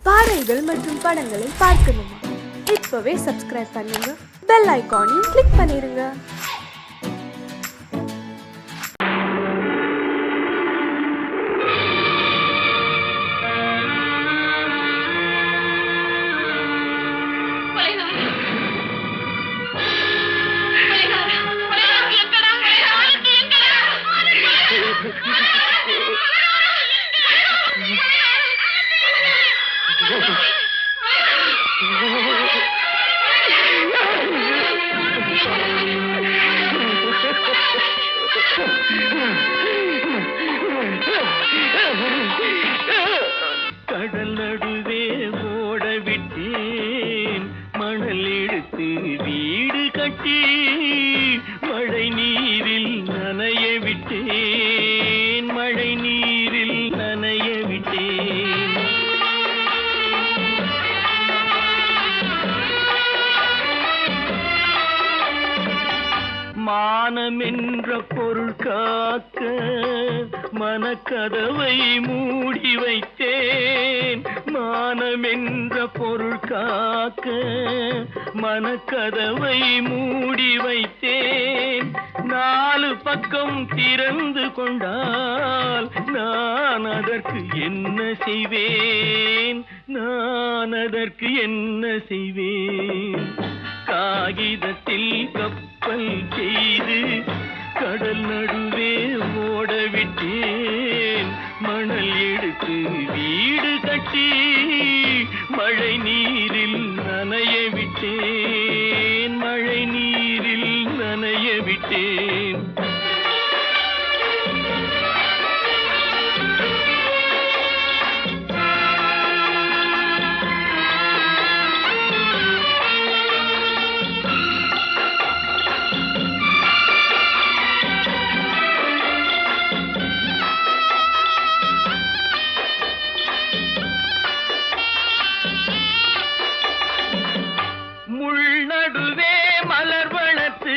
பாடல்கள் மற்றும் படங்களை பார்க்கணுமா? இப்பவே சப்ஸ்கிரைப் பண்ணுங்க, பெல் ஐகானையும் கிளிக் பண்ணிருங்க. கடல் நடுவே ஓட விட்டேன், மணல் எடுத்து வீடு கட்டி மழை நீரில் நனைய விட்டேன், மழை நீரில் நனைய விட்டேன். மானம் என்ற பொருள் காக்க மனக்கதவை மூடி வைத்தேன், மானம் என்ற பொருள் காக்க மனக்கதவை மூடி வைத்தேன். 4 பக்கம் திறந்து கொண்டால் நான் அதற்கு என்ன செய்வேன், நான் அதற்கு என்ன செய்வேன்? காகிதத்தில் கப்பல் செய்து கடல் நடுவே ஓட விட்டேன், மணல் எடுத்து வீடு கட்டி மழை நீரில் நனைய விட்டேன், மழை நீரில் நனைய விட்டேன். நடுவே மலர் வளர்த்து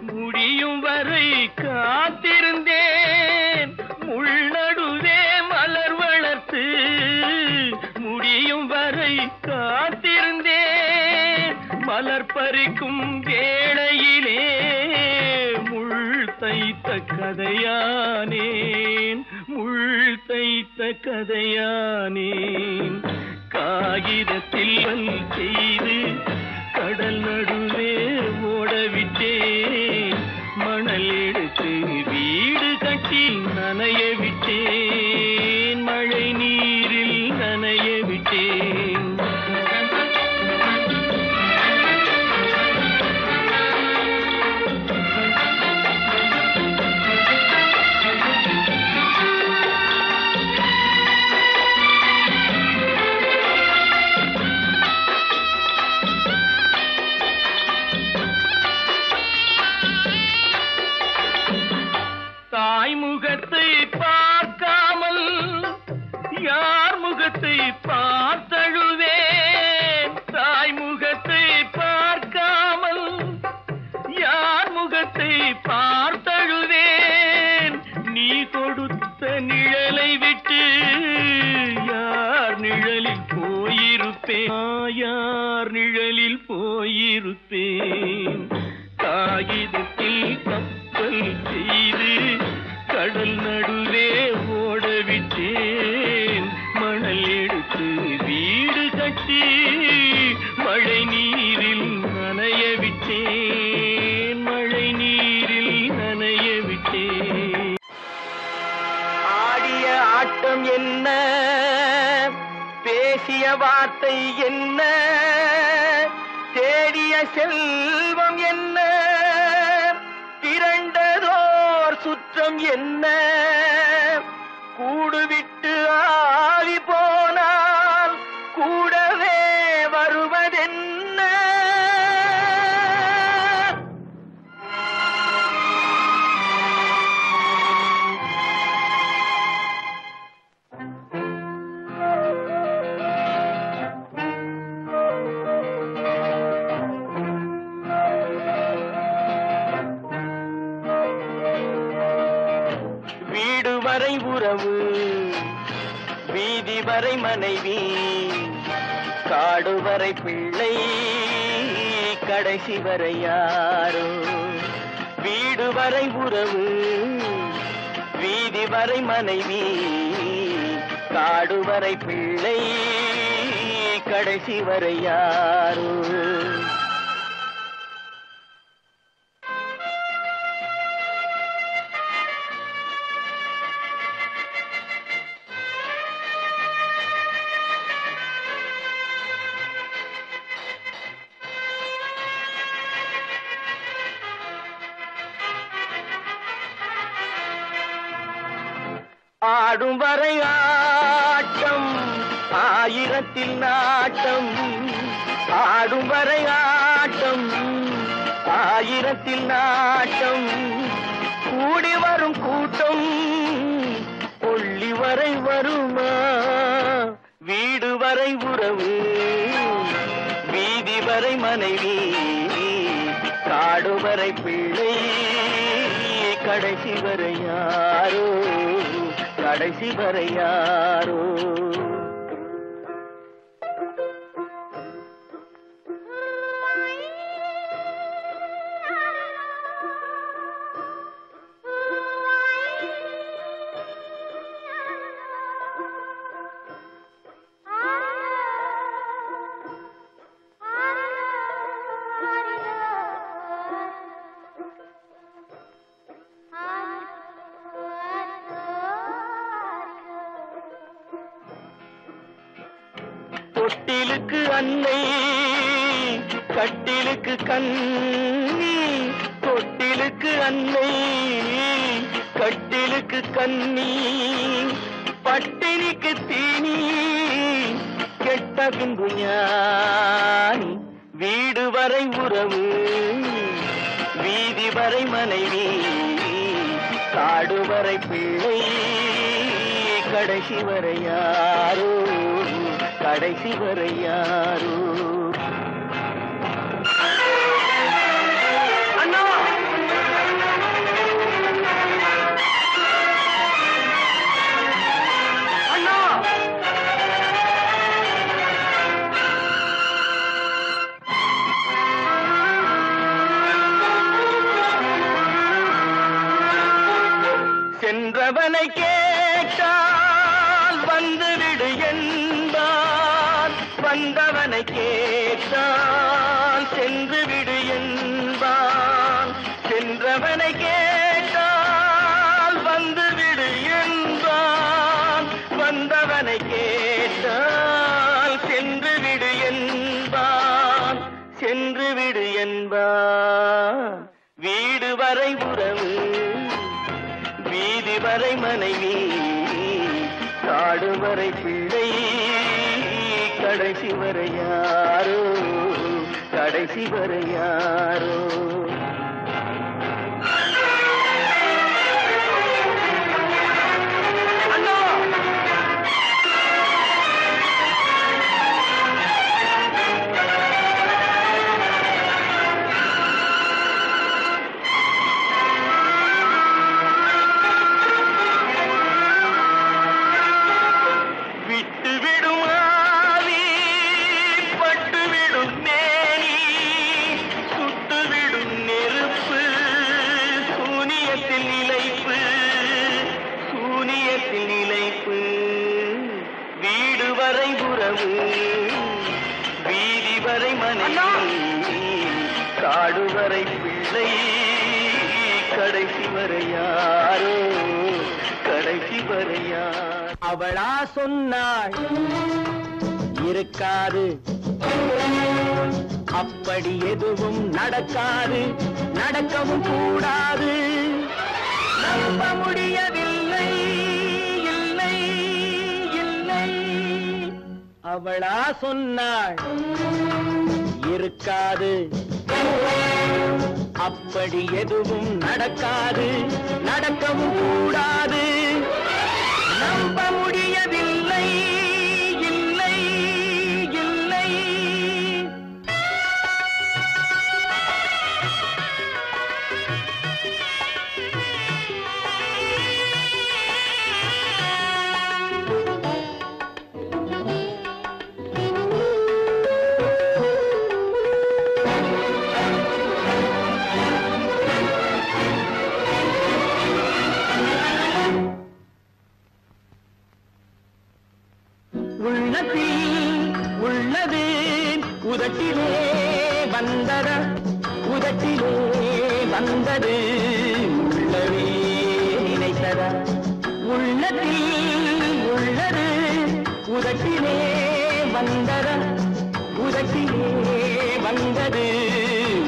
முடியும் வரை காத்திருந்தேன், முள் நடுவே மலர் வளர்த்து முடியும் வரை காத்திருந்தேன். மலர் பறிக்கும் வேளையிலே முள் தைத்த கதையானேன், முள் தைத்த கதையானேன். காகிதத்தில் செய்து கடல் நடுவே ஓடவிட்டேன், மணல் எடுத்து வீடு கட்டி நனைய விட்டேன், மழை நீரில் நனைய விட்டேன். தாய் முகத்தை பார்க்காமல் யார் முகத்தை பார்த்தழுவேன், தாய் முகத்தை பார்க்காமல் யார் முகத்தை பார்த்தழுவேன். நீ கொடுத்த நிழலை விட்டு யார் நிழலில் போயிருப்பேன், யார் நிழலில் போயிருப்பேன். காகிதத்தில் கப்பல் செய்து கடல் நடுவே ஓடவிட்டேன், மணல் எடுத்து வீடு கட்டி மழை நீரில் நனைய விட்டேன், மழை நீரில் நனைய விட்டேன். ஆடிய ஆட்டம் என்ன, பேசிய வார்த்தை என்ன, தேடிய செல்வம் என்ன, திரண்டதோர் சுற்றம் என்ன, கூடுவிட்டு ஆவி போனால் கூடவே வருவதென்ன? வரை உறவு, வீதி வரை மனைவி காடு வரை பிள்ளை கடைசி வரை யாரோ வீடு வரை உறவு வீதி வரை மனைவி காடு வரை பிள்ளை கடைசி வரை யாரோ ஆடும் வரை ஆட்டம் ஆயிரத்தில் நாட்டம் ஆடும் வரை ஆட்டம் ஆயிரத்தில் நாட்டம் கூடி வரும் கூட்டம் கொள்ளி வரை வருமா வீடு வரை உறவு வீதி வரை மனைவி காடு வரை பிள்ளை கடைசி வரை யாரோ கடைசி வரை யாரோ தொட்டிலுக்கு அன்னை கட்டிலுக்கு கண்ணி தொட்டிலுக்கு அன்னை கட்டிலுக்கு கண்ணி பட்டினிக்கு தீனி கெட்ட பின்பு ஞானி வீடு வரை உறவு வீதி வரை மனைவி காடு வரை பிள்ளை கடைசி வரை யாரோ கடைசி வரை யாரோ அண்ணா அண்ணா சென்றவனை கேட்டால் வந்துவிடு என்பார் வந்தவனை கேட்டால் சென்று விடு என்பான் சென்றவனை கேட்டால் வந்துவிடு என்பான் வந்தவனை கேட்டால் சென்று விடு என்பான் சென்று விடு என்பான் வீடு வரை உறவு வீதி வரை மனைவி காடு வரை பிள்ளை கடைசி வரை யாரோ கடைசி வரை யாரோ வீடு வரை உறவு வீதி வரை மனைவி காடு வரை பிள்ளை கடைசி வரை யாரோ கடைசி வரை யார் அவளா சொன்னாள் இருக்காது அப்படி எதுவும் நடக்காது நடக்கவும் கூடாது நம்ப முடியவில்லை இல்லை இல்லை அவளா சொன்னாள் இருக்காது அப்படி எதுவும் நடக்காது நடக்கவும் கூடாது நம்ப முடியவில்லை இல்லை இல்லை உள்ளத்தில் உள்ளது உதட்டிலே வந்ததா உதட்டிலே வந்தது உள்ளவே நினைத்ததா உள்ளத்தில் உள்ளது உதட்டிலே வந்ததா உதட்டிலே வந்தது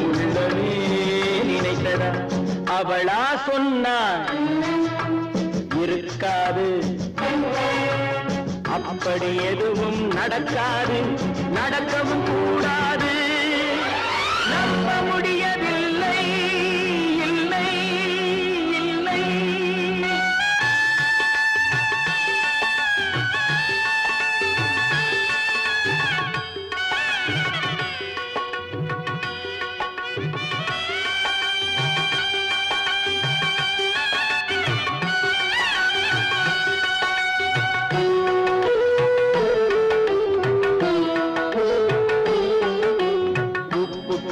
உள்ளவே நினைத்ததா அவளா சொன்னாள் இருக்காது அப்படி எதுவும் நடக்காது நடக்கவும் கூடாது நம்ப முடியவில்லை இல்லை இல்லை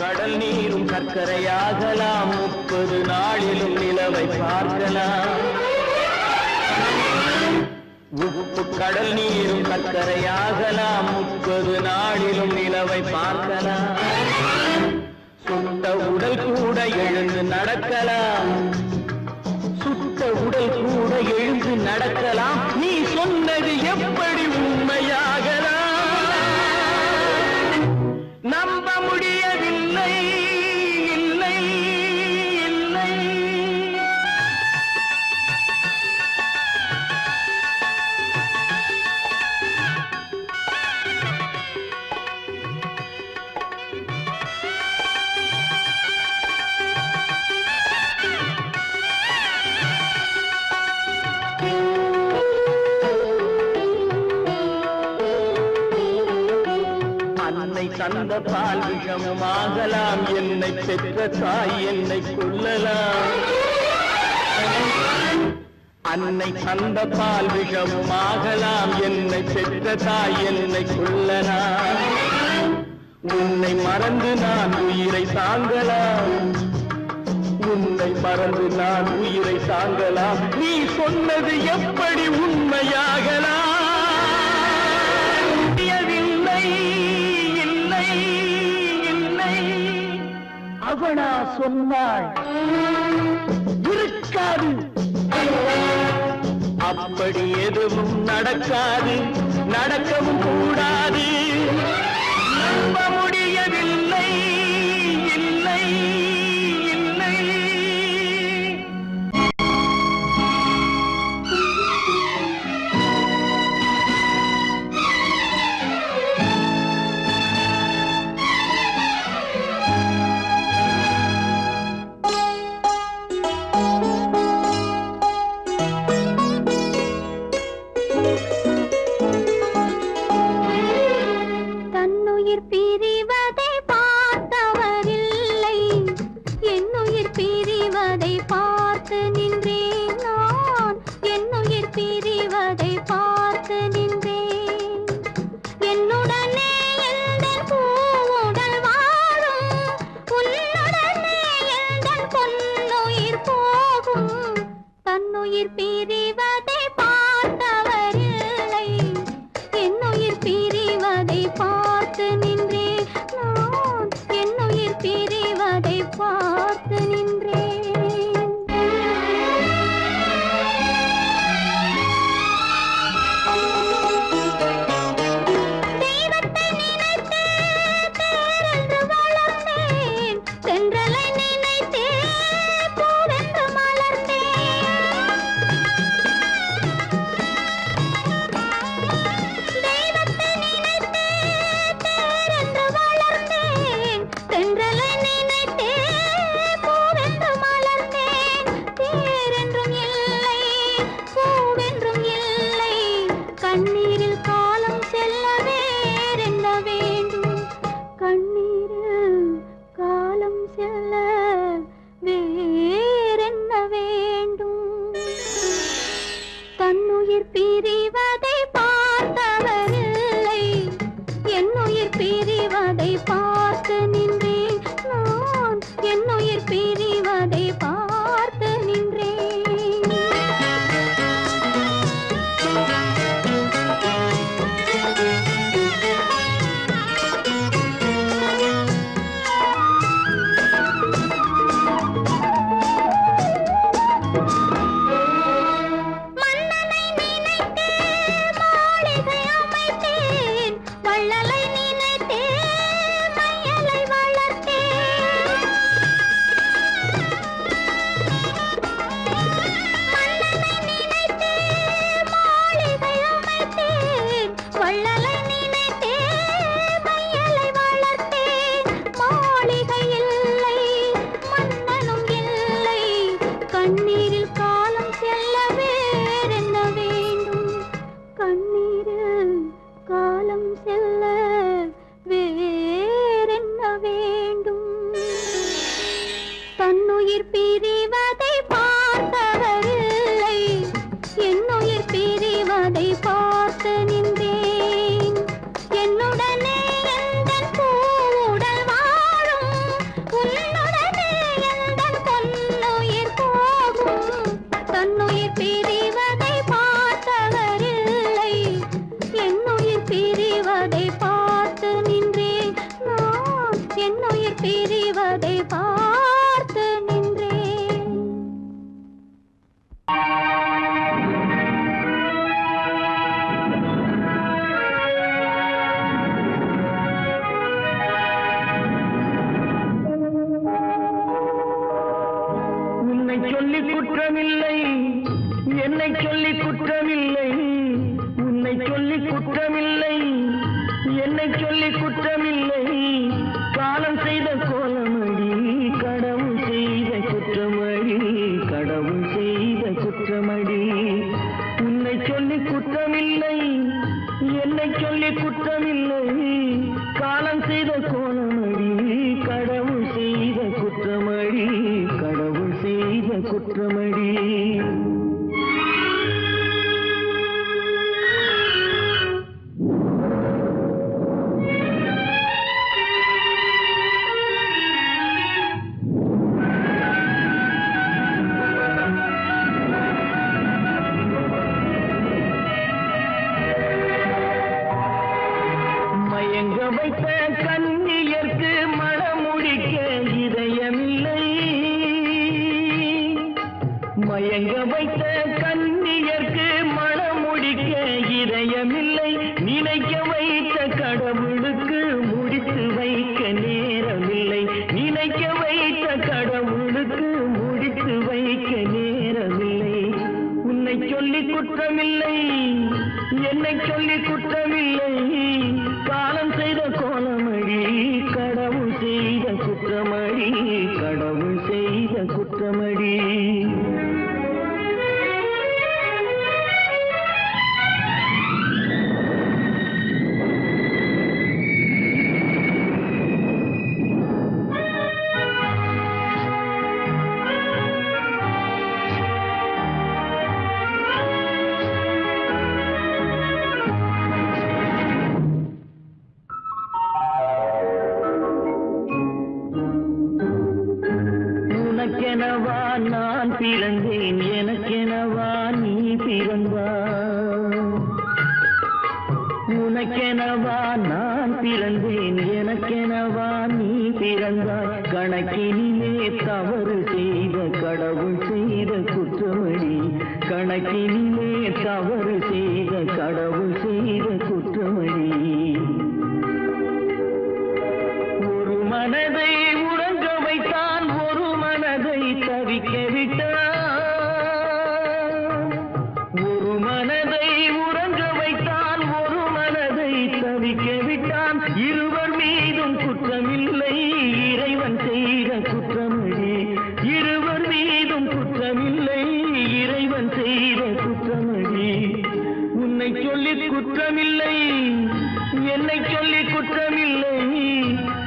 கடல் நீரும் சர்க்கரையாகலாம் 30 நாளிலும் நிலவை பார்க்கலாம் உப்பு கடல் நீரும் சர்க்கரையாகலாம் 30 நாளிலும் நிலவை பார்க்கலாம் சுட்ட உடல் கூட எழுந்து நடக்கலாம் சுட்ட உடல் கூட எழுந்து நடக்கலாம் நீ சொன்னது எப்படி உண்மையாகலாம் நம்ப முடியவில்லை இல்லை இல்லை அன்னை தந்த பால் விஷமுமாகலாம் என்னை பெற்ற தாய் என்னை கொல்லலாம் அன்னை தந்த பால் விஷமுமாகலாம் என்னை பெற்ற தாய் என்னை கொல்லலாம் உன்னை மறந்து நான் உயிரை தாங்கலாம் உன்னை மறந்து நான் உயிரை தாங்கலாம் நீ சொன்னது எப்படி உண்மையாகலாம் இல்லை இல்லை அவனா சொன்னாள் இருக்காது அப்படி எதுவும் நடக்காது நடக்கவும் கூடாது நம்ப முடியவில்லை இல்லை இல்லை குற்றமில்லை, என்னை சொல்லி குற்றமில்லை, உன்னை சொல்லி குற்றமில்லை, என்னை சொல்லி குற்றமில்லை, காலம் செய்த கோலமடி, கடவுள் செய்த குற்றமடி, கடவுள் செய்த குற்றமடி. உன்னை சொல்லி குற்றமில்லை, என்னை சொல்லி குற்றமில்லை, காலம் செய்த கோலமடி, கடவுள் செய்த குற்றமடி, கடவுள் செய்த குற்றமடி. மயங்க வைத்த கண்ணியர்க்கு மணமுடிக்க இதயமில்லை, மயங்க வைத்த கண்ணியர்க்கு மணமுடிக்க இதயமில்லை, நினைக்க வைத்த கடவுளுக்கு முடித்து வைக்க நேரமில்லை, நினைக்க வைத்த கடவுளுக்கு முடித்து வைக்க நேரமில்லை. உன்னை சொல்லி குற்றமில்லை, என்னை சொல்லி குற்றமில்லை, காலம் செய்த கோலமடி, கடவுள் செய்த குற்றமடி, கடவுள் செய்த குற்றமடி. உனக்கெனவா நான் பிறந்தேன், எனக்கெனவா நீ பிறந்தாய், உனக்கெனவா நான் பிறந்தேன், எனக்கெனவா நீ பிறந்தாய், கணக்கினிலே தவறு செய்த கடவுள் செய்த குற்றமடி, கணக்கினிலே தவறு செய்த கடவுள் செய்த குற்றமடி. ஒரு மனதை உறங்க வைத்தான், ஒரு மனதை தவிக்க விட்டான், ஒரு மனதை உறங்க வைத்தான், ஒரு மனதை தவிக்க விட்டான், இருவர் மீதும் குற்றமில்லை, இறைவன் செய்த குற்றமடி, இருவர் மீதும் குற்றமில்லை, இறைவன் செய்த குற்றமடி. உன்னை சொல்லி குற்றமில்லை, என்னை சொல்லி குற்றமில்லை,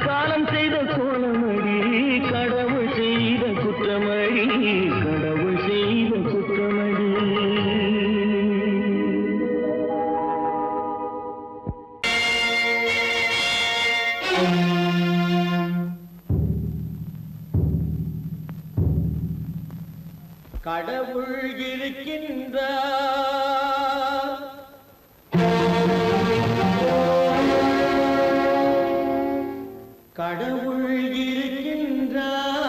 காலம் செய்த கோலமடி, கடவுள் செய்த குற்றமடி, கடவுள் செய்த குற்றமடி. கடவுள் இருக்கின்றார், கடவுள் இருக்கின்றார்,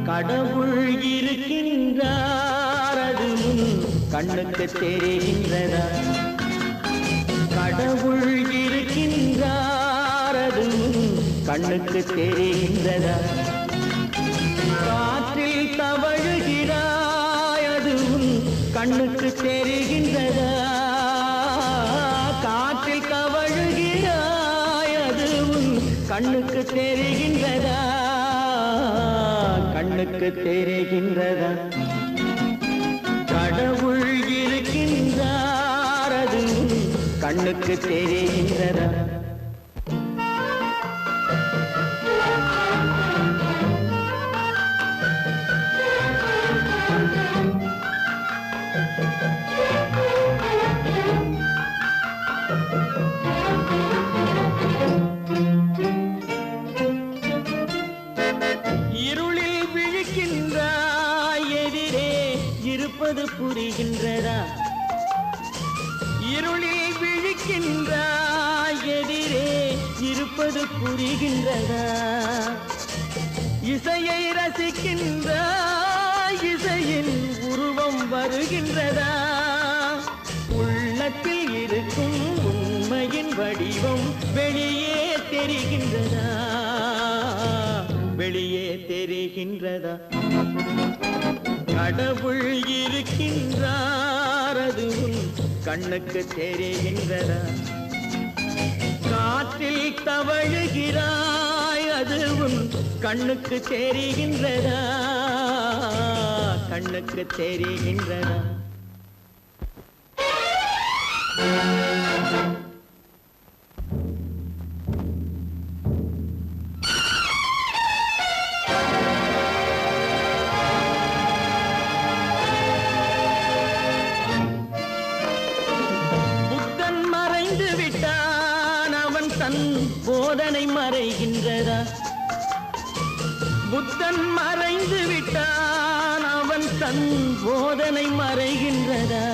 கடவுள் இருக்கின்றார், அது கண்ணுக்கு தெரிகின்றதா, கடவுள் இருக்கின்றார், அது கண்ணுக்கு தெரிகின்றதா, காற்றில் தவழுகிறாய், அது கண்ணுக்கு தெரிகின்றதா, காற்றில் தவழுகிறாய், அது கண்ணுக்கு தெரிகின்றதா, கண்ணுக்கு தெரிகின்றதா. கடவுள் இருக்கின்றார், அது கண்ணுக்கு தெரிகின்றதா. இருளில் விழிக்கின்றாய், எதிரே இருப்பது புரிகின்றதா, இருளில் விழிக்கின்றாய், எதிரே இருப்பது புரிகின்றதா, இசையை ரசிக்கின்ற இசையின் உருவம் வருகின்றதா உள்ளத்தில் இருக்கும் உண்மையின் வடிவம் வெளியே தெரிகின்றதா வெளியே தெரிகின்றதா கடவுள் இருக்கின்றார் அது உன் கண்ணுக்கு தெரிகின்றதா காற்றில் தவழுகிறாய் அது உன் கண்ணுக்கு தெரிகின்றதா கண்ணுக்கு தெரிகின்றதா புத்தன் மறைந்து விட்டான் அவன் தன் போதனை மறைகின்றதா புத்தன் மறைந்து விட்டான் அவன் தன் போதனை மறைகின்றதா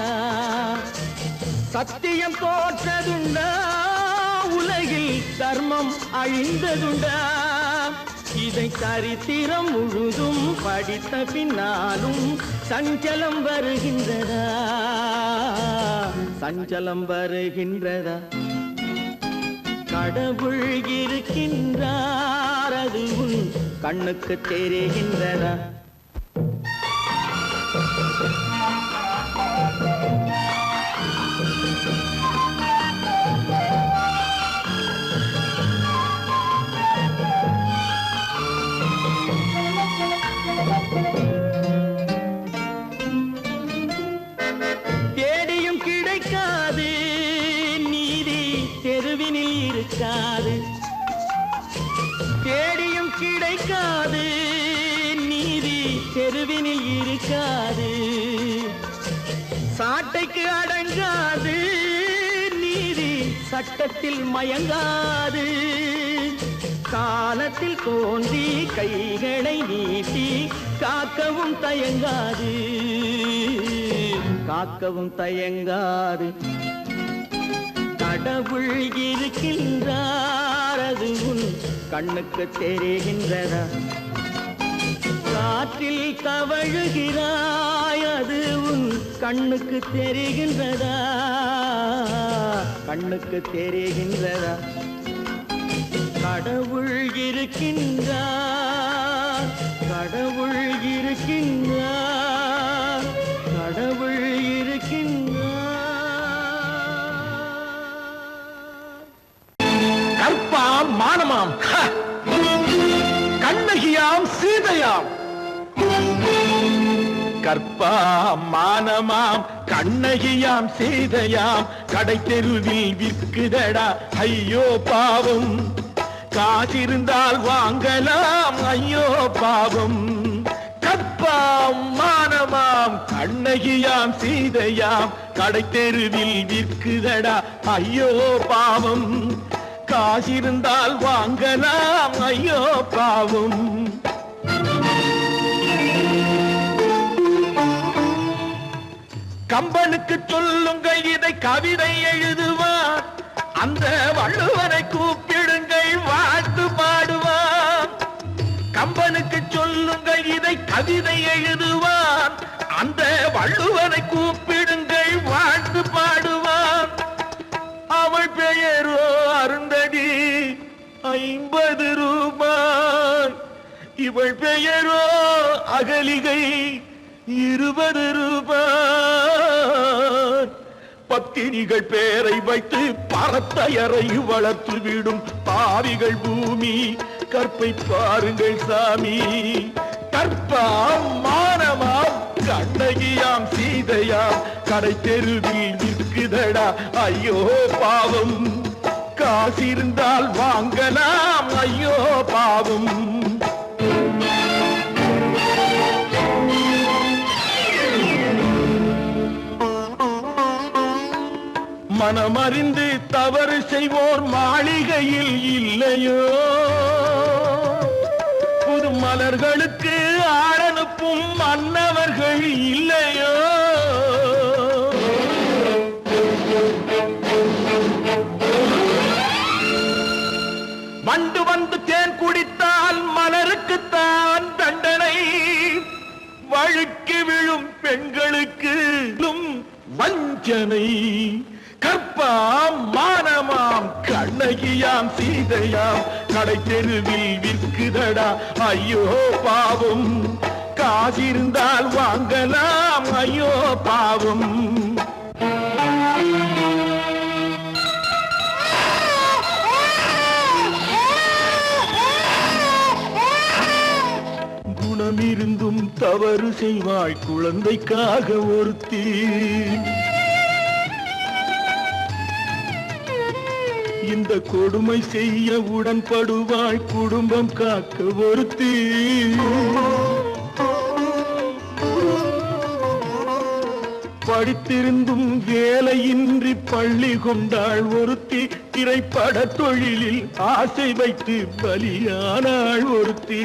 சத்தியம் தோற்றதுண்டா உலகில் தர்மம் அழிந்ததுண்டா இதை சரித்திரம் முழுதும் படித்த பின்னாலும் சஞ்சலம் வருகின்றதா சஞ்சலம் வருகின்றதா கடவுள் இருக்கின்றார் அது உன் கண்ணுக்கு தெரிகின்றதா தேடியும் கிடைக்காது நீதி தெருவினில் இருக்காது தேடியும் கிடைக்காது நீதி தெருவினில் இருக்காது சாட்டைக்கு அடங்காது நீதி சட்டத்தில் மயங்காது காலத்தில் தோன்றி கைகளை நீட்டி காக்கவும் தயங்காது காக்கவும் தயங்காது கடவுள் இருக்கின்றார் அது உன் கண்ணுக்கு தெரிகின்றதா காற்றில் தவழுகிறாய் அது உன் கண்ணுக்கு தெரிகின்றதா கண்ணுக்கு தெரிகின்றதா கடவுள் இருக்கின்றார் கடவுள் இருக்கின்றார் கடவுள் இருக்கின்றார் கற்பாம் மானமாம் கண்ணகியாம் சீதையாம் கற்பாம் மானமாம் கண்ணகியாம் சீதையாம் கடை தெருவில் விற்குதடா ஐயோ பாவம் காசிருந்தால் வாங்கலாம் ஐயோ பாவம் கற்பாம் மானமாம் கண்ணகியாம் சீதையாம் கடை தெருவில் விற்குதடா ஐயோ பாவம் காசிருந்தால் வாங்கலாம் ஐயோ பாவம் கம்பனுக்கு சொல்லுங்கள் இதை கவிதை எழுதுவார் அந்த வள்ளுவரை கூப்பிடுங்கள் வாழ்த்து பாடுவார் கம்பனுக்கு சொல்லுங்கள் இதை கவிதை எழுதுவார் அந்த வள்ளுவரை கூப்பிடுங்கள் வாழ்த்து பாடுவார் அவள் பெயரோ அருந்ததி 50 ரூபாய் இவள் பெயரோ அகலிகை 20 ரூபாய் பத்தினிகள் பேரை வைத்து பரத்தையரை வளர்த்து விடும் பாவிகள் பூமி கற்பை பாருங்கள் சாமி கற்பாம் மானமாம் கண்ணகியாம் சீதையாம் கடை தெருவில் விற்குதடா ஐயோ பாவம் காசிருந்தால் வாங்கலாம் ஐயோ பாவம் மனமறிந்து தவறு செய்வோர் மாளிகையில் இல்லையோ புது மலர்களுக்கு ஆளனுப்பும் மன்னவர்கள் இல்லையோ வண்டு வந்து தேன் குடித்தால் மலருக்குத்தான் அர்ச்சனை கற்பாம் மானமாம் கண்ணகியாம் சீதையாம் கடை தெருவில் விற்குதடா ஐயோ பாவம் காசிருந்தால் வாங்கலாம் ஐயோ பாவம் குணமிருந்தும் தவறு செய்வாய் குழந்தைக்காக ஒருத்தி இந்த கொடுமை செய்ய உடன்படுவாய் குடும்பம் காக்க ஒருத்தி படித்திருந்தும் வேலையின்றி பள்ளி கொண்டாள் ஒருத்தி திரைப்பட தொழிலில் ஆசை வைத்து பலியானாள் ஒருத்தி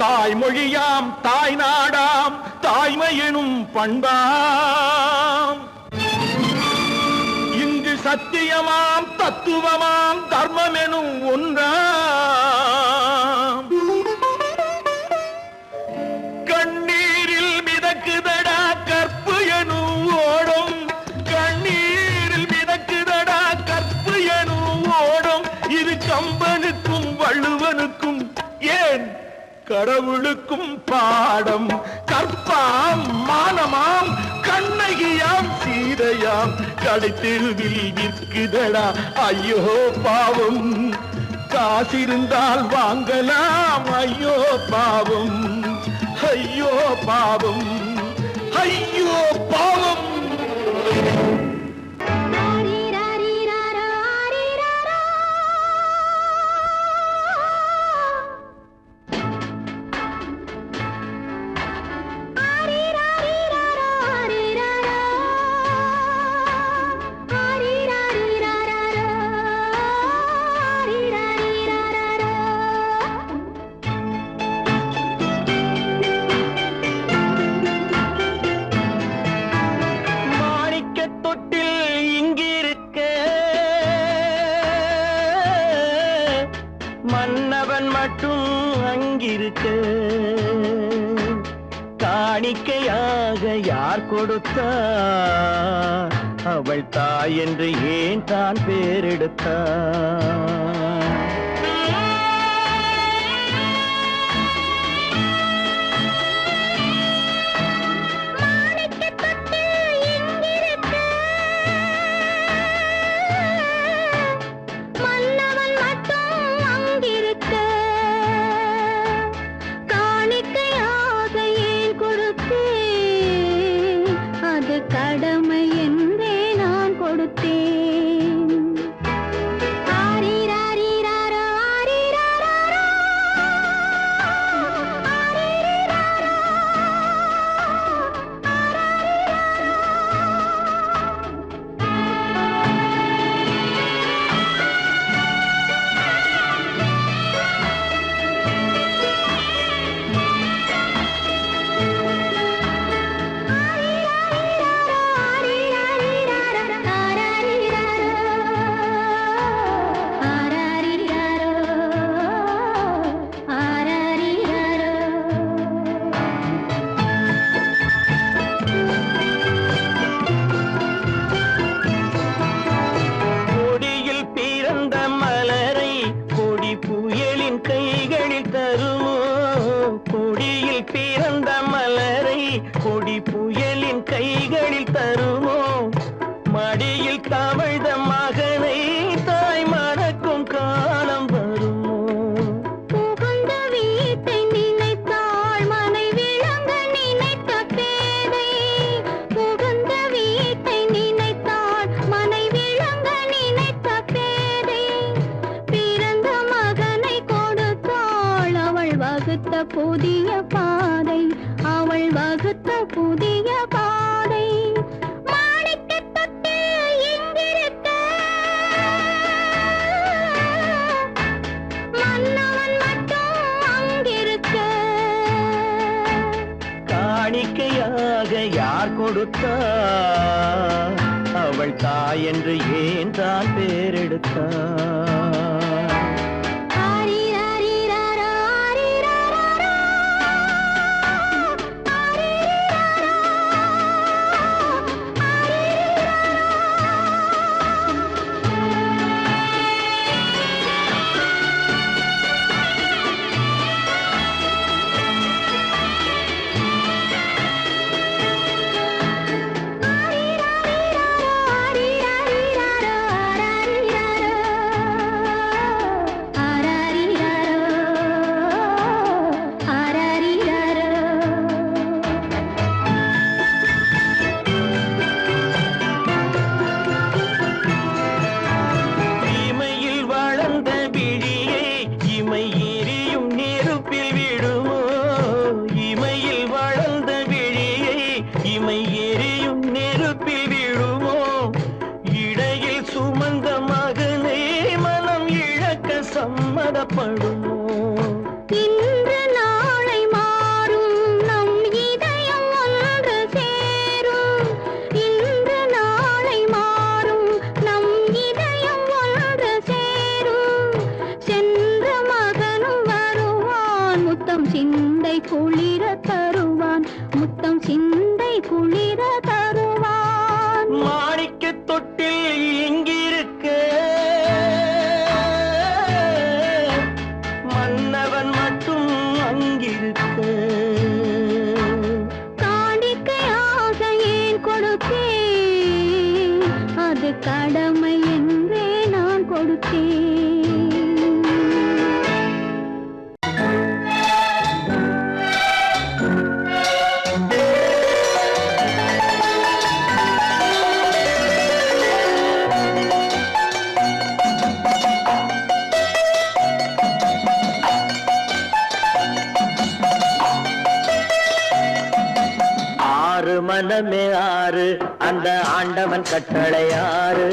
தாய்மொழியாம் தாய் நாடாம் தாய்மையெனும் பண்பாம் இங்கு சத்தியமாம் தத்துவமாம் தர்மமெனும் ஒன்றாம் கண்ணீரில் மிதக்குதடா கற்பு எனும் ஓடும் கண்ணீரில் மிதக்குதடா கற்பு எனும் ஓடும் இது கம்பனுக்கும் வள்ளுவனுக்கும் ஏன் கடவுளுக்கும் பாடம் கற்பாம் மானமாம் கண்ணகியாம் சீதையாம் கடைத்தெருவில் விற்குதடா ஐயோ பாவம் காசிருந்தால் வாங்கலாம் ஐயோ பாவம் ஐயோ பாவம் ஐயோ பாவம் மன்னவன் மட்டும் அங்கிருக்க காணிக்கையாக யார் கொடுத்தார் அவள் தாய் என்று ஏன் தான் பேரெடுத்தார் கடமை என்றே நான் கொடுத்தேன் கொடி புயலின் கைகளில் தருமோ மடியில் தவழ்ந்த மகனை தாய் மறக்கும் காலம் வருமோ புகுந்த வீட்டை நினைத்தாள் மனை விளங்க நினைத்த பேதை புகுந்த வீட்டை நினைத்தாள் மனை விளங்க நினைத்த பேதை பிறந்த மகனை கொடுத்தாள் அவள் வகுத்த புதிய பாதை அவள் வகுத்த புதிய பாதை மாணிக்கத் தொட்டில் இங்கிருக்க மன்னவன் மட்டும் அங்கிருக்க காணிக்கையாக யார் கொடுத்தார் அவள் தாய் என்று ஏன் தான் பேரெடுத்தார் அது கடமை என்றே நான் கொடுத்தேன். மனமே ஆறு அந்த ஆண்டவன் கட்டளை ஆறு.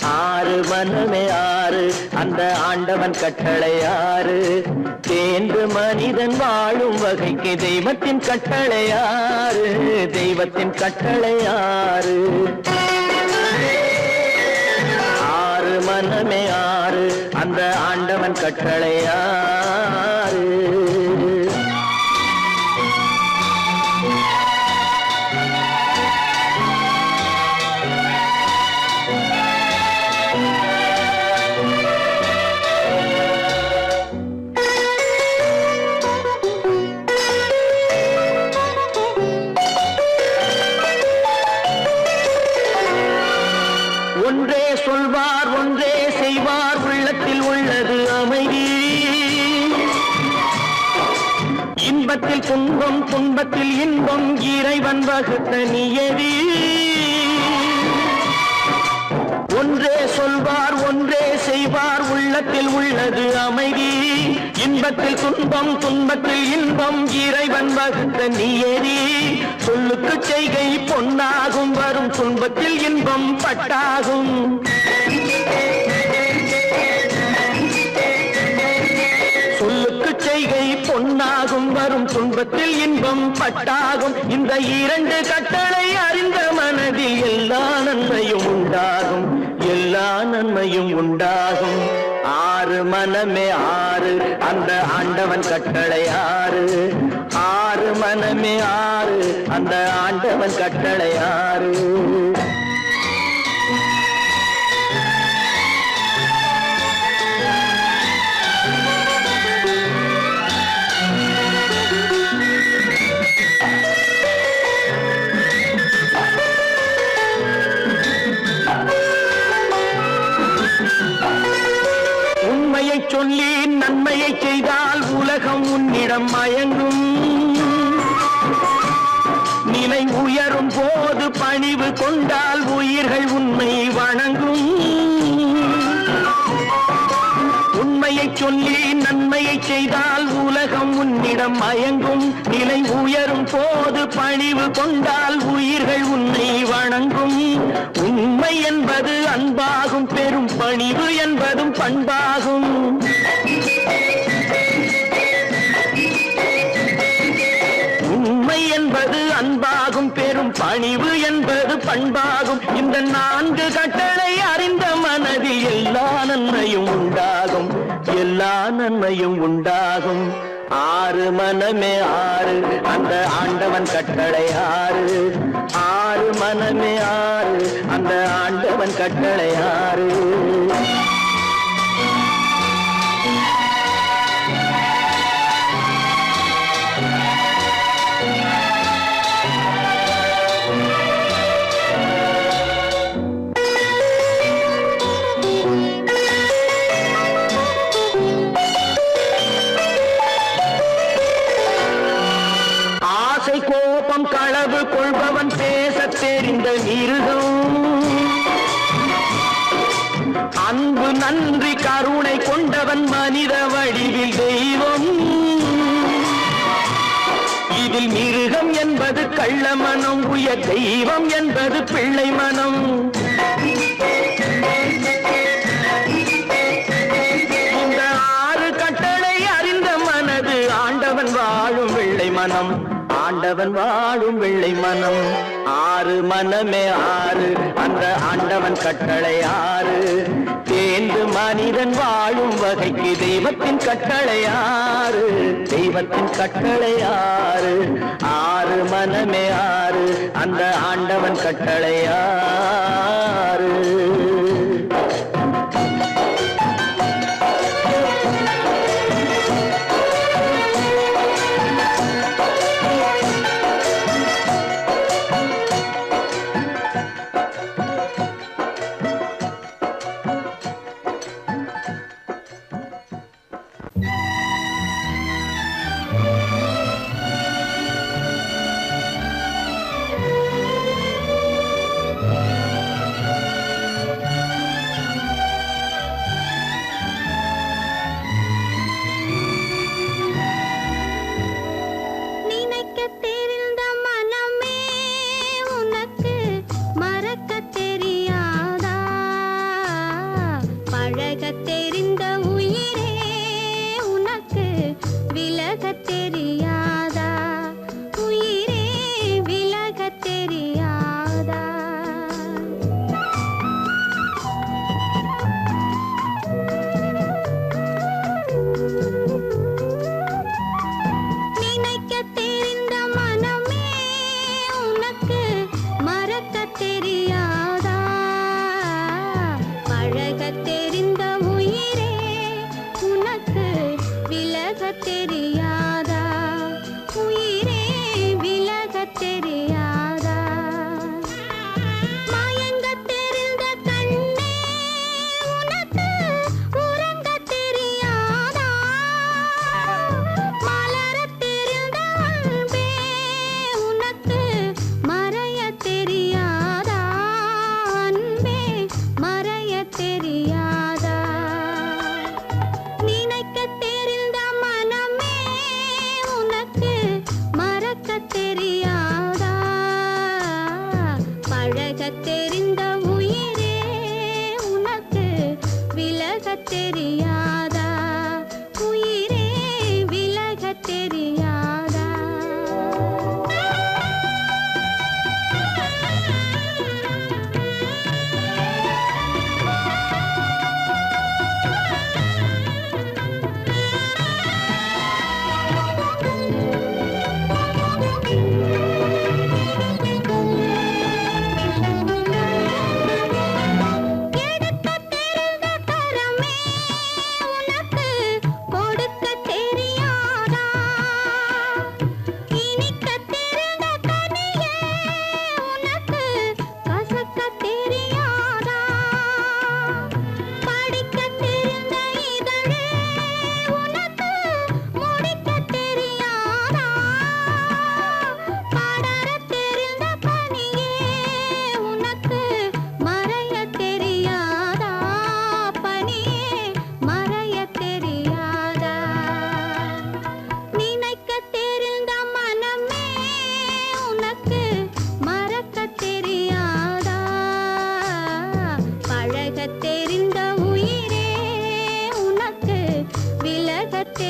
ஆறு மனமே ஆறு அந்த ஆண்டவன் கட்டளை ஆறு. தேர்ந்து மனிதன் வாழும் வகைக்கு தெய்வத்தின் கட்டளை ஆறு. தெய்வத்தின் கட்டளை ஆறு. ஆறு மனமே ஆறு அந்த ஆண்டவன் கட்டளை ஆறு. ஒன்றே சொல்வார் ஒன்றே செய்வார் உள்ளத்தில் உள்ளது அமைதி. இன்பத்தில் துன்பம் துன்பத்தில் இன்பம் இறைவன் வகுத்த நியதி. ஒன்றே சொல்வார் ஒன்றே செய்வார் உள்ளத்தில் உள்ளது அமைதி. இன்பத்தில் துன்பம் துன்பத்தில் இன்பம் இறைவன் வகுத்த நியதி. சொல்லுக்கு செய்கை பொன்னாகும் வரும் துன்பத்தில் இன்பம் பட்டாகும். சொல்லுக்கு செய்கை பொன்னாகும் வரும் துன்பத்தில் இன்பம் பட்டாகும். இந்த இரண்டு கட்டளை அறிந்த மனதில் எல்லா நன்மையும் உண்டாகும். எல்லா நன்மையும் உண்டாகும். ஆறு மனமே ஆறு அந்த ஆண்டவன் கட்டளை ஆறு. ஆறு மனமே ஆறு அந்த ஆண்டவன் கட்டளை ஆறு. உண்மையை சொல்லி நன்மையை செய்தால் உலகம் உன்னிடம் மயங்கும். நிலை உயரும் போது பணிவு கொண்டால் உயிர்கள் உன்னை வணங்கும். உண்மையை சொல்லி நன்மையை செய்தால் உலகம் உன்னிடம் மயங்கும். நிலை உயரும் போது பணிவு கொண்டால் உயிர்கள் உன்னை வணங்கும். உண்மை என்பது அன்பாகும். பெரும் பணிவு என்பதும் பண்பாகும். உண்மை என்பது அன்பாகும். பெரும் பணிவு என்பது பண்பாகும். இந்த நான்கு கட்டளை அறிந்த மனதில் எல்லா நன்மையும் உண்டாகும். எல்லா நன்மையும் உண்டாகும். ஆறு மனமே ஆறு அந்த ஆண்டவன் கட்டளை ஆறு. ஆறு மனமே ஆறு அந்த ஆண்டவன் கட்டளை ஆறு. கோபம் களவு கொள்பவன் பேசத் தெரிந்த மிருகம். அன்பு நன்றி கருணை கொண்டவன் மனித வடிவில் தெய்வம். இதில் மிருகம் என்பது கள்ள மனம். உயர் தெய்வம் என்பது பிள்ளை மனம். இந்த ஆறு கட்டளை அறிந்த மனது ஆண்டவன் வாழும் வெள்ளை மனம். ஆண்டவன் வாழும் வெள்ளை மனம். ஆறு மனமே ஆறு அந்த ஆண்டவன் கட்டளை ஆறு. தேர்ந்து மனிதன் வாழும் வகைக்கு தெய்வத்தின் கட்டளை ஆறு. தெய்வத்தின் கட்டளை ஆறு. ஆறு மனமே ஆறு அந்த ஆண்டவன் கட்டளை ஆறு. தெரியாதா உயிரே விலக தெரியாதா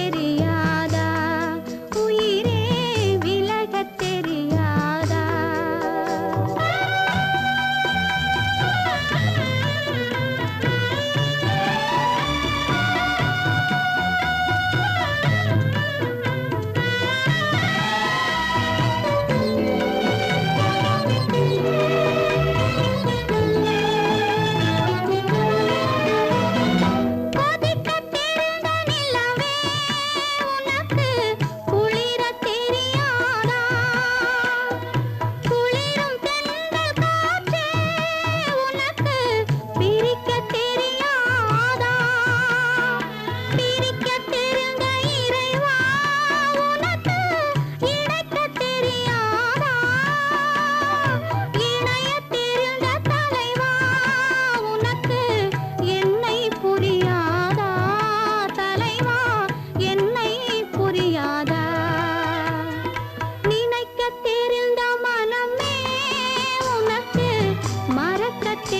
தெரியாதா உயிரே விலக தெரியாதா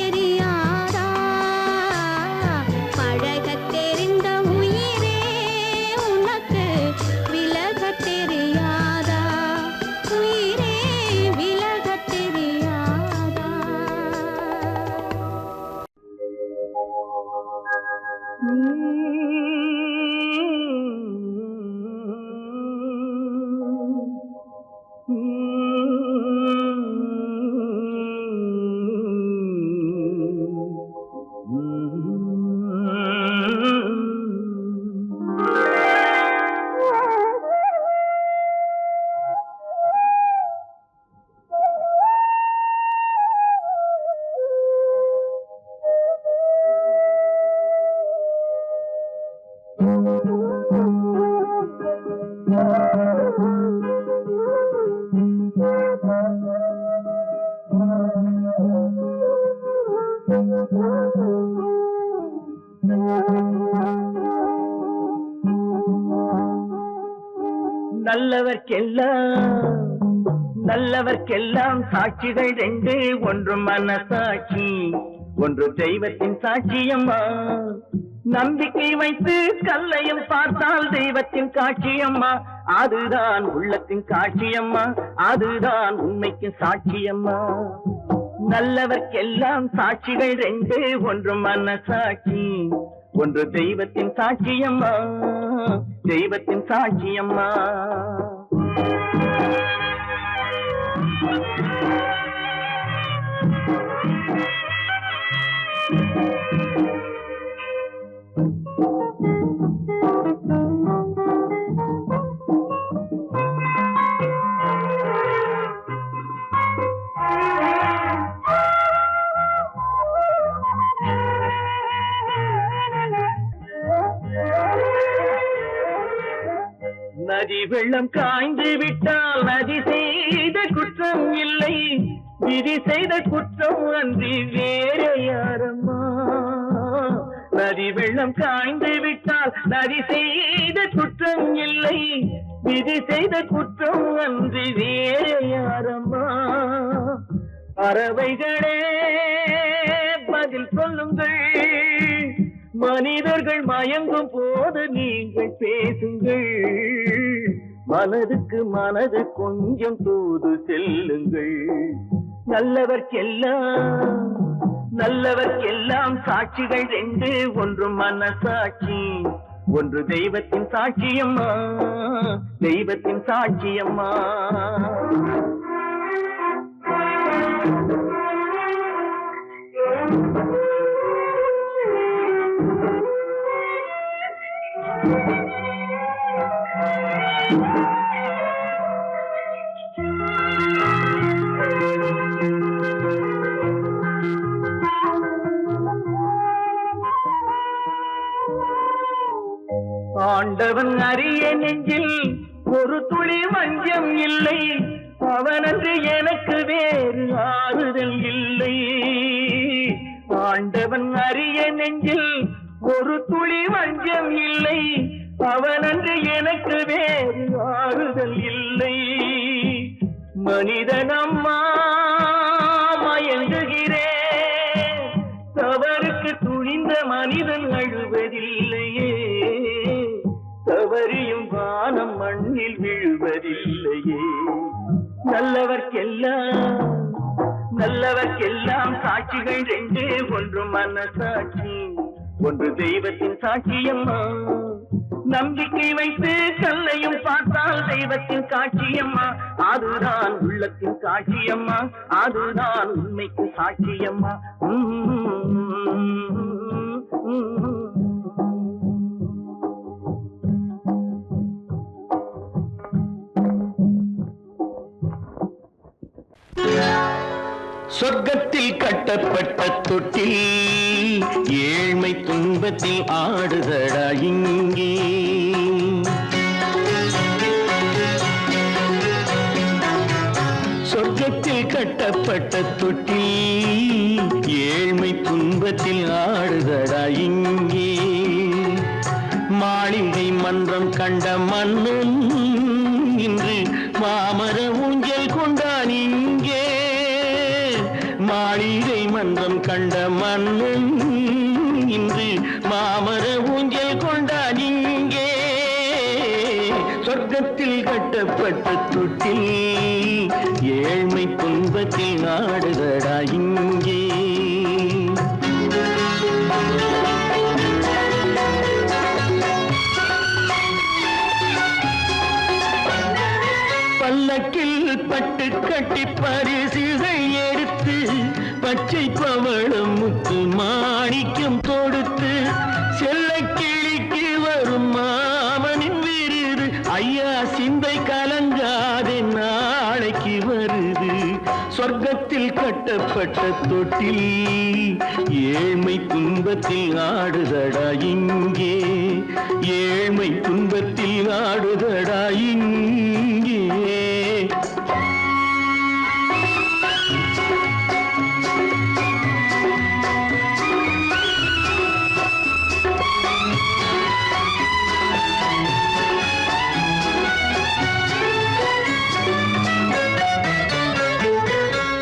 தெரியாதா பழக தெரிந்த உயிரே உனக்கு விலக தெரியாதா உயிரே விலக தெரியாதா நல்லவர்க்கெல்லாம் சாட்சிகள் ரெண்டு, ஒன்று மனசாட்சி, ஒன்று தெய்வத்தின் சாட்சியம்மா. நம்பிக்கை வைத்து கல்லையும் பார்த்தால் தெய்வத்தின் காட்சியம்மா. அதுதான் உள்ளத்தின் காட்சியம்மா, அதுதான் உண்மைக்கு சாட்சியம்மா. நல்லவர்க்கெல்லாம் சாட்சிகள் ரெண்டு, ஒன்று மனசாட்சி, ஒன்று தெய்வத்தின் சாட்சியம்மா, தெய்வத்தின் சாட்சியம்மா. நதி வெள்ளம் காய்ந்து விட்டால் நதி செய்த குற்றம் இல்லை, விதி செய்த குற்றம் அன்றி வேற யாரம்மா. நதி வெள்ளம் காய்ந்து விட்டால் நதி செய்த குற்றம் இல்லை, விதி செய்த குற்றம் அன்றி வேற யாரம்மா. பறவைகளே பதில் சொல்லுங்கள், மனிதர்கள் மயங்கும் போது நீங்கள் பேசுங்கள், மனதுக்கு மனது கொஞ்சம் தூது செல்லுங்கள். நல்லவர்க்கெல்லாம் சாட்சிகள் ரெண்டு, ஒன்று மனசாட்சி, ஒன்று தெய்வத்தின் சாட்சியம்மா, தெய்வத்தின் சாட்சியம்மா. ஆண்டவன் அறிய நெஞ்சில் ஒரு துளி வஞ்சம் இல்லை, அவனன்று எனக்கு வேறு ஆறுதல் இல்லை. ஆண்டவன் அறிய நெஞ்சில் ஒரு துளி வஞ்சம் இல்லை, அவனன்று எனக்கு வேறு ஆறுதல் இல்லை. மனிதனம்மா மயங்குகிறேன், தவறுக்கு துணிந்த மனிதன் அழுவதில்லையே, தவறியும் வானம் மண்ணில் விழுவதில்லையே. நல்லவர்க்கெல்லாம் சாட்சிகள் ரெண்டு, ஒன்று மனசாட்சி, ஒன்று தெய்வத்தின் சாட்சியம்மா. நம்பிக்கை வைத்து கல்லையும் பார்த்தால் தெய்வத்தின் காட்சியம்மா, அதுதான் உள்ளத்தின் காட்சியம்மா, அதுதான் உண்மைக்கு சாட்சியம்மா. சொர்க்கத்தில் கட்டப்பட்ட தொட்டில் ஏழ்மை துன்பத்தில் ஆடுதடா இங்கே. சொர்க்கத்தில் கட்டப்பட்ட தொட்டில் ஏழ்மை துன்பத்தில் ஆடுதடா இங்கே. மாளிகை மன்றம் கண்ட மன்னன் இன்று மாமர ஊஞ்சல் கொண்டான் இங்கே. மாளிகை மன்றம் கண்ட மன்னன் இன்று மாமர ஊஞ்சல் கொண்டான் இங்கே. சொர்க்கத்தில் கட்டப்பட்ட தொட்டில் ஏழ்மை துன்பத்தில் நாடுதடா இங்கே. பல்லக்கில் பட்டு கட்டி பரிசுகள் எடுத்து, பச்சை பவளம் முத்து மாணிக்கம் தொடுத்து, செல்ல கிளிக்கு வரும் மாமனின் விருது, ஐயா சிந்தை கலங்காதே நாளைக்கு வருது. சொர்க்கத்தில் கட்டப்பட்ட தொட்டில் ஏழ்மை துன்பத்தில் ஆடுதடா இங்கே. ஏழ்மை துன்பத்தில் ஆடுதடா இங்கே.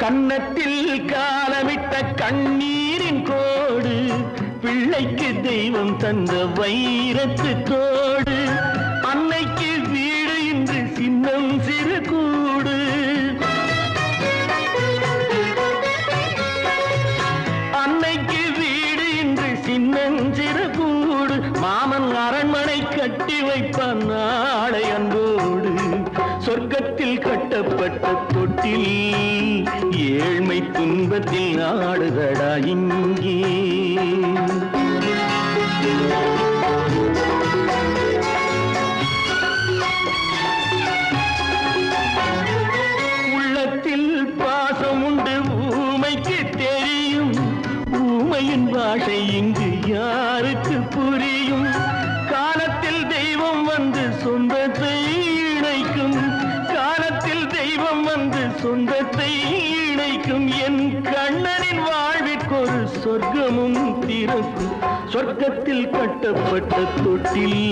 கன்னத்தில் காலமிட்ட கண்ணீரின் கோடு, பிள்ளைக்கு தெய்வம் தந்த வைரத்து தோடு, அன்னைக்கு வீடு இன்று சின்னம் சிறு கூடு. அன்னைக்கு வீடு இன்று சின்னம் சிறு கூடு, மாமன் அரண்மனை கட்டி வைப்பான் நாளை அன்போடு. சொர்க்கத்தில் கட்டப்பட்ட தொட்டில் ஏழ்மை துன்பத்தில் ஆடுதடா இங்கே. உள்ளத்தில் பாசம் உண்டு ஊமைக்கு தெரியும், ஊமையின் பாஷை இங்கு யாருக்கு புரியும். காலத்தில் தெய்வம் வந்து சொந்தத்தை இணைக்கும், காலத்தில் தெய்வம் வந்து சொந்தத்தை இணைக்கும். என் கண்ணனின் வாழ்விற்கொரு சொர்க்கமும் திறக்கும். சொர்க்கத்தில் கட்டப்பட்ட தொட்டில்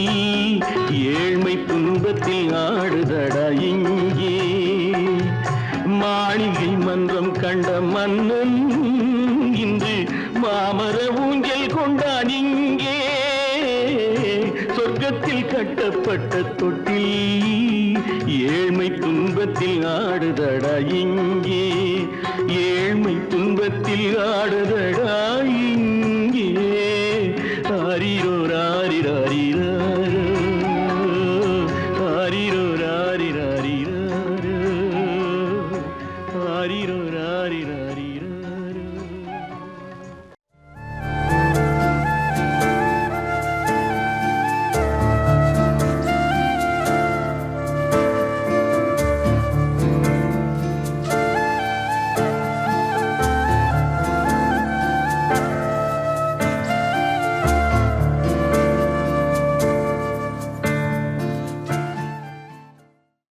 ஏழ்மை துன்பத்தில் ஆடுதடா இங்கே. மாளிகை மன்றம் கண்ட மன்னன் இன்று மாமர ஊஞ்சல் கொண்டான் இங்கே. தங்கத்தில் கட்டப்பட்ட தொட்டில் ஏழ்மை துன்பத்தில் ஆடுதடா இங்கே ஏழ்மை துன்பத்தில் ஆடுதடா